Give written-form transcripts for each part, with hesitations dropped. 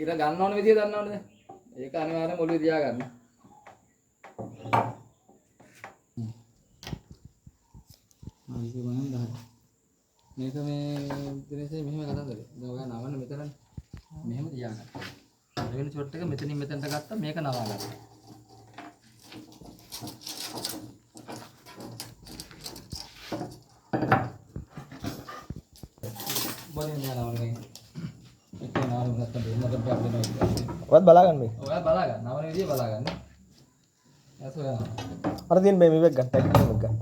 ඉර ගන්න ඕන විදිය දන්නවද? ඒක අනිවාර්යෙන්ම ඔළුවේ තියා ගන්න. මේක බලන්න 10. මේක මේ දිනසේ මෙහෙම කතාවද? දැන් ඔයා නවන්න මෙතන මෙහෙම තියා ගන්න. පළවෙනි ෂොට් එක මෙතනින් මෙතනට ගත්තා මේක නවා ගන්න. ඔයත් බලා ගන්න මේ. ඔයා බලා ගන්න. නවන විදිය බලා ගන්න. ඇස් ඔයා. අර තියෙන මේ මේක ගන්න. ටැග් එකක් ගන්න.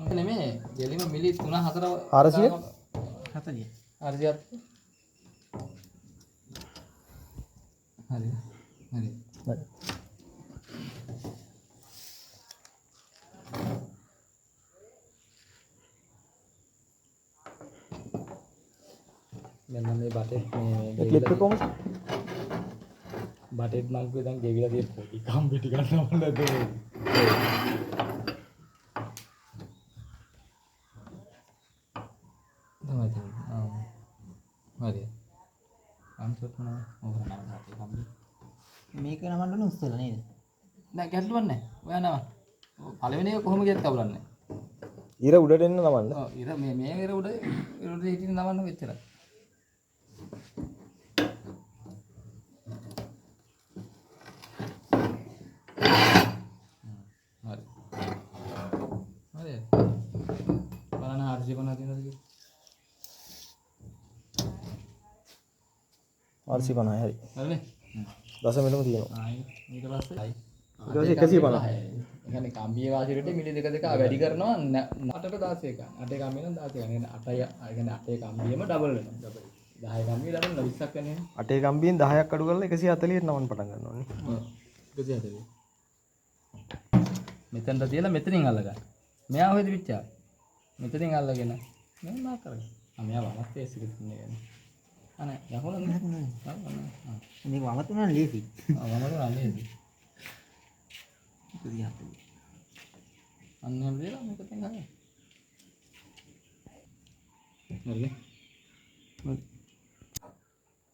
ඒක නෙමෙයි. ගෙලිම මිලි 3 4 400 40. 400ක්. හරි. හරි. හරි. මෙන්න මේ බටේ මේ ක්ලිප් එක කොහමද? බටෙත් මං කිව්වා දැන් ගෙවිලා තියෙන පොඩි කම්බි ටික ගන්නව නැද්ද මේ? තමයි තමයි. හරි. අන්සොත් මොනවා? ඕක නම දාපේ කම්බි. මේක නමන්න ඕන උස්සලා නේද? නෑ ගැටලුවක් නෑ. ඔයා නම. පළවෙනි එක කොහොම ගියත් කවුලන්නේ. ඉර උඩට එන්න නමන්න. ඔව් ඉර මේ ඉර උඩ හිටින්න නමන්න මෙච්චරයි. හරි. බලන්න හර්ෂි කොහොමද තියෙනවද කියලා. RC 50 හරි. හරිනේ. දශමෙටම තියෙනවා. ආයි ඊට පස්සේ ඊට පස්සේ 150. ඒ කියන්නේ කම්බියේ වාසියට මිලි 2 වැඩි කරනවා 8ට 16 ගන්න. 8 කම්බිය නම් 16 ගන්න. 8යි ඒ කියන්නේ 8 කම්බියම ඩබල් වෙනවා. ඩබල්. 10 කම්බිය ඩබල් 20ක් වෙනවා. 8 කම්බියෙන් 10ක් අඩු කරලා 140ට නමන්න පටන් ගන්න ඕනේ. ඔව්. 140. මෙතනට තියලා මෙතනින් අල්ල ගන්න. මෙයා හොයද පිටචා. මෙතනින් අල්ලගෙන මම මාක් කරගන්න. මෙයා වමත් ෆේස් එක තියන්නේ يعني. අනේ යහොල නෑ. මේක වම තුනන් ලේසි. වම තුනන් ලේසි. ඉතින් අන්න හැම වෙලාවෙම මේක තෙන් ගන්න. හරිද?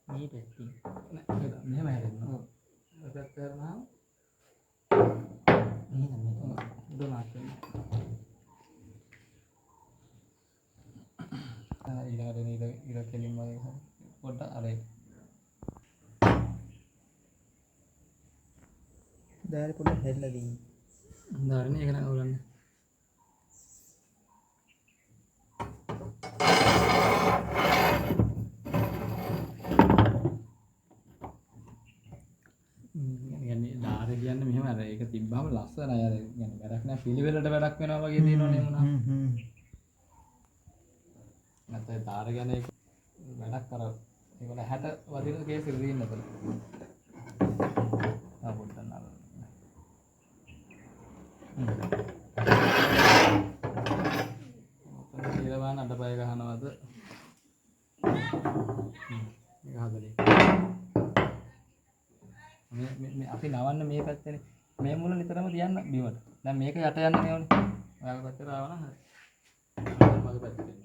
මේ පැත්තෙන් නෑ මෙහෙම හැරෙන්න. ඔව්. ඔය පැත්ත කරනවා. මෙහෙම දුනාත්. ඊළඟට ඉර කෙලින්ම පොඩ්ඩක් අර දාරේ පොඩ්ඩක් හැදලා දෙන්න. දාරනේ ඒක නෑ උලන්නේ. يعني දාරේ කියන්නේ මෙහෙම අර ඒක තිබ්බම ලස්සනයි අර يعني වැඩක් නෑ පිළිවෙලට වැඩක් වෙනවා වගේ තියෙනවනේ මොනවා. නැත්නම් දාර ගැන ඒක වැඩක් කර ඒකල 60 වදින කේස් එක දෙන්න නැතල. ආ පොඩ්ඩක් නරන. ඔතන කියලා බලන්න අඩපය ගහනවද? මේක හදලේ. මේ අපි නවන්න මේ පැත්තේනේ. මේ මුල නිතරම තියන්න බිමට. දැන් මේක යට යන්න නේ ඕනේ. ඔයාගේ පැත්තට ආවනම් හරි. මගේ පැත්තට එන්න.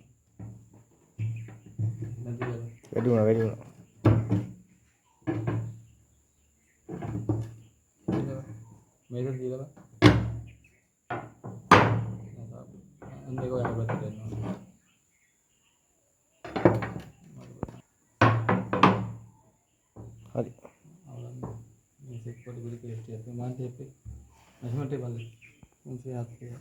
වැඩි වුණා. මේක දීලා බා. අන්නේ කොහේ ආවද දෙන්නවා. හරි. අවලන් මේ සෙක් පොඩි පොඩි ටෙස්ට් එකක් මම ටේප් එක මෙහෙමට බලන්න. 370.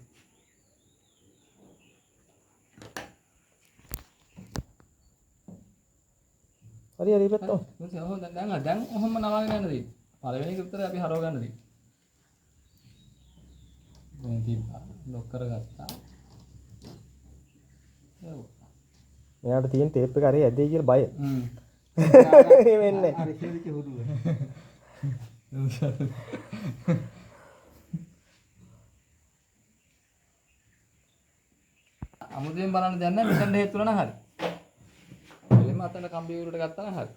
හරි හරි පැත්ත. දැන් ඔහොම නවාගෙන යන්න තියෙන්නේ. පළවෙනි එක විතර අපි හරව ගන්න තියෙන්නේ. දැන් තිබ්බා. ලොක් කරගත්තා. මෙයාට තියෙන ටේප් එක හරි ඇදේ කියලා බය. වෙන්නේ. හරි හේවිච්ච හුදුව. අමුදෙන් බලන්න දැන් නැහැ මෙතන හේතු වෙනා හරි. එලෙම අතන කම්පියුටරට ගත්තා නම් හරි.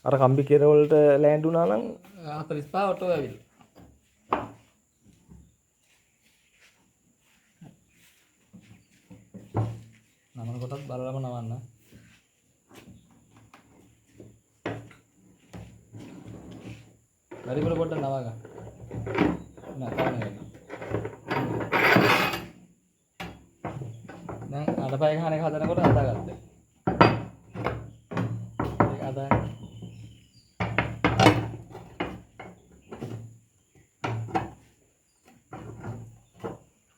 අර කම්බි කෙර වලට ලෑන්ඩ් වුණා නම් 45 ඔටෝ ඇවිල්ලා. නමන කොටත් බලලම නවන්න. වැඩිපුර පොඩ්ඩක් නවා ගන්න. නෑ තාම දැන් අඩපය ගහන එක හදනකොට හදාගත්තා. ඒක හදා.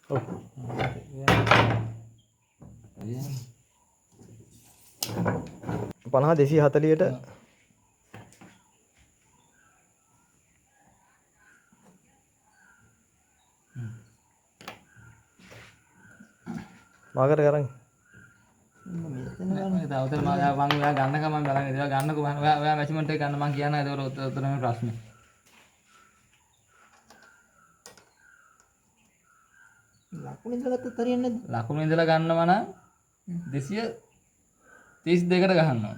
ඔව්. 50 240ට මාකට කරන් තවතර මම ඔයා ගන්නකම මම බලන්නේ. ඔයා ගන්නකො ඔයා මැෂර්මන්ට් එක ගන්න මම කියනවා. ඒක උත්තරම ප්‍රශ්නේ. ලකුණු ඉඳලා ගත්තත් හරියන්නේ නැද්ද? ලකුණු ඉඳලා ගන්නවා නම් 232කට ගහනවා.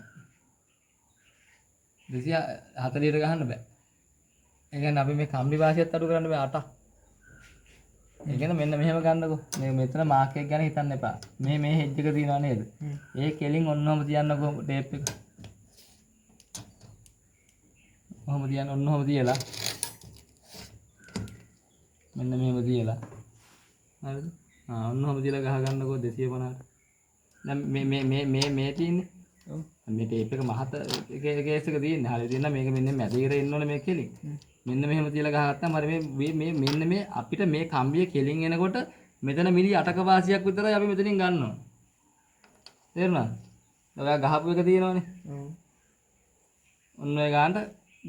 240ට ගහන්න බෑ. ඒ කියන්නේ අපි මේ කම්බි වාසියත් අඩු කරන්න බෑ 8ක්. ඒ කියන්නේ මෙන්න මෙහෙම ගන්නකො. මේ මෙතන මාක් එක ගැන හිතන්න එපා. මේ හෙජ් එක තියනවා නේද? ඒ කෙලින් ඔන්නෝම තියන්නකො ටේප් එක. ඔහොම තියන්න ඔන්නෝම තියලා. මෙන්න මෙහෙම තියලා. හරිද? ඔන්නෝම තියලා ගහ ගන්නකො 250ට. දැන් මේ තියෙන්නේ. ඔව්. මේ ටේප් එක මහත කේස් එක තියෙන්නේ. හරිය තියෙනවා මේක මෙන්න මැදේට එන්න ඕනේ මේ කෙලින්. මෙන්න මෙහෙම තියලා ගහගත්තාම හරි මේ මෙන්න මේ අපිට මේ කම්බිය කෙලින් එනකොට මෙතන මිලි 8ක වාසියක් විතරයි අපි මෙතනින් ගන්න ඕනේ. තේරුණාද? ඔයා ගහපු එක තියෙනවනේ. ඔව්. ඔන්න ඔය ගන්නට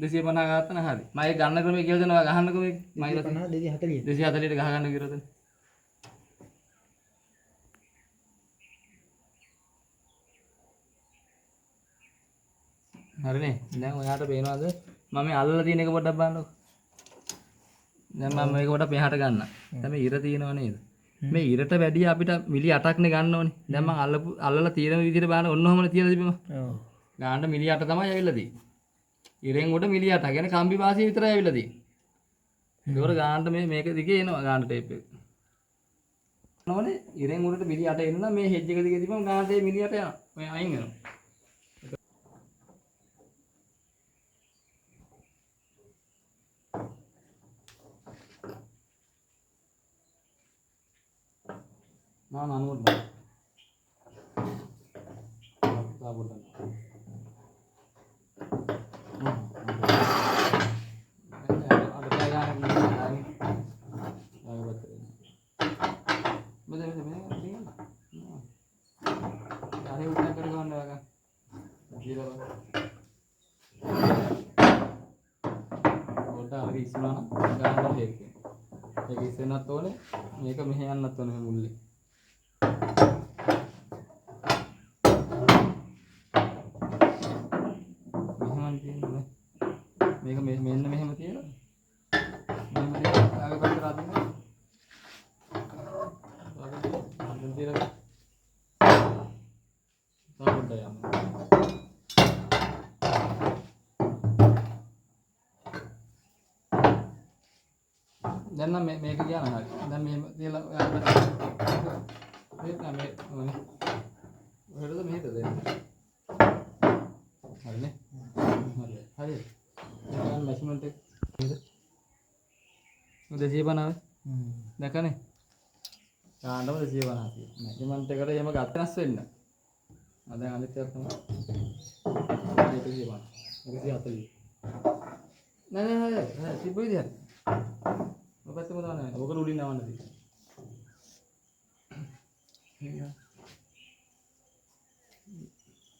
250 ගත්තා නම් හරි. මම ඒ ගන්න ක්‍රමය කියලා දෙනවා ගහන්නකෝ මේක. මම 240 240ට ගහ ගන්න කිව්වද? හරිනේ. දැන් ඔයාට පේනවද මම මේ අල්ලලා තියෙන එක පොඩ්ඩක් බලන්නකෝ. දැන් මම මේක පොඩ්ඩක් මෙහාට ගන්න. දැන් මේ ඉර තියෙනව නේද? මේ ඉරට වැඩිය අපිට මිලි 8ක් නේ ගන්න ඕනේ. දැන් මම අල්ලලා තියෙන විදිහට බලන්න ඔන්නෝමනේ තියලා තිබෙම. ඔව්. ගානට මිලි 8 තමයි ඇවිල්ලා තියෙන්නේ. ඉරෙන් උඩ මිලි 8. කියන්නේ කම්බි වාසිය විතරයි ඇවිල්ලා තියෙන්නේ. ඒකවල ගානට මේක දිගේ එනවා ගානට ටේප් එක. නෝනේ ඉරෙන් උඩට මිලි 8 එන්න නම් මේ හෙජ් එක දිගේ තිබ්බම ගානට මිලි 8 යනවා. ඔය අයින් වෙනවා. நான் அனுமதி சாப்பிடுறேன் මේක මෙහෙ යන්නත් ඕනේ මුල්ලේ මේක මෙන්න මෙහෙම තියලා මෙහෙම තියලා ආගේ පැත්තට අදින්න. ආගෙන තියලා තාපොඩ්ඩ යන්න. දැන් නම් මේක කියන හරි. දැන් මෙහෙම තියලා ඔයාලා මේක මේ ඔහෙරද මෙහෙද දෙන්න. හරිනේ. හරි. දැන් මැෂර්මන්ට් එක නේද? 250 දැකනේ. ගානම 250 තියෙනවා. මැෂර්මන්ට් එකට එහෙම ගත්තනස් වෙන්න. දැන් අනිත් එක තමයි 150. 140. නෑ තිබ්බ විදිහට. ඔබත් මොනවා නෑ. ඔක උඩින් නවන්න තියෙනවා.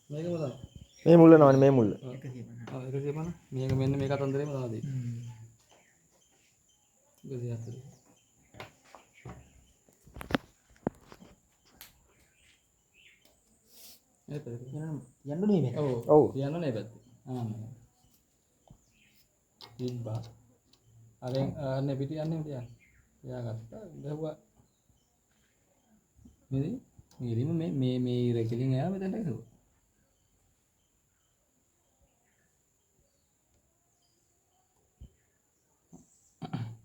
මේක මොකද? මේ මුල්ල නවනේ මේ මුල්ල. 150. මේක මෙන්න මේක අතන්දරේම තමයි දෙන්නේ. 140. යන්නුනේ මේ. ඔව්. යන්නුනේ පැත්තේ. තිබ්බා. අරෙන් අනේ පිටි යන්නේ තියන්න. එයා ගත්තා. ගහුවා. මේරිම මේ ඉරකලින් එයා මෙතනට ගහුවා.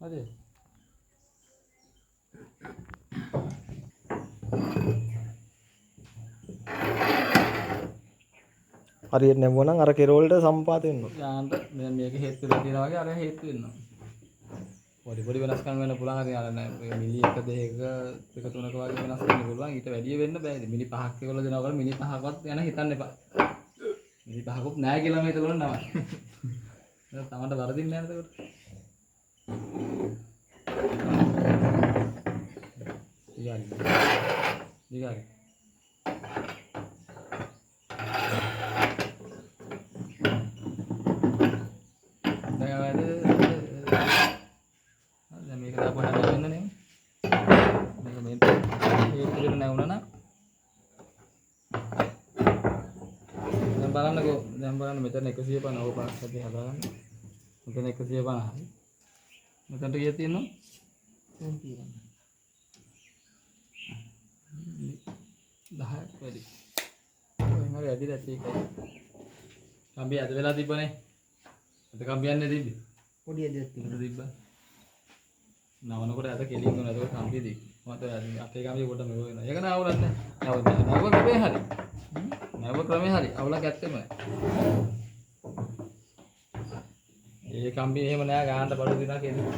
අද හරියට නැවුවා නම් අර කෙරෝල්ට සම්පාත වෙනවා. යාන්ට දැන් මේක හේතු වෙලා තියෙනවා වගේ අර හේතු වෙනවා. පොඩි වෙනස්කම් වෙන්න පුළුවන්. හරි අර මිලි 1 2 1 3ක වගේ වෙනස් වෙන්න පුළුවන්. ඊට වැඩිය වෙන්න බෑ. මිලි 5ක් ඒගොල්ලෝ දෙනවා මිලි 5ක්වත් යන හිතන්න එපා. මිලි 5කුත් නෑ කියලා මේ හිතවල නම. දැන් තමන්ට වරදින්නේ නැහැ නේද ඒකට? දිගාරි. දැන් මේක දාපුවා නැවෙන්න නේ. මේක මේ විදිහට නැවුණා නම් දැන් බලන්නකෝ. දැන් බලන්න මෙතන 150 ඕක අපි හදාගන්න. මෙතන 150යි. මෙතනට කීයක් තියෙනවද? 10ක් වැඩි. කොහෙන් හරි ඇදිලා තියෙකයි. කම්බිය අද වෙලා තිබ්බනේ. අද කම්බියන්නේ තිබ්බේ. පොඩි ඇදයක් තිබ්බා. නවනකොට අද කෙලින් කරනවා. ඒක කම්බිය දී. මත අපේ කම්බිය කොට මෙව වෙනවා. ඒක නාවුලක් නැහැ. නැව ක්‍රමේ හරි. නැව ක්‍රමේ හරි. අවුලක් ඇත්තෙම නැහැ. ඒ කම්බිය එහෙම නෑ ගානට බඩු දිනා කියන්නේ.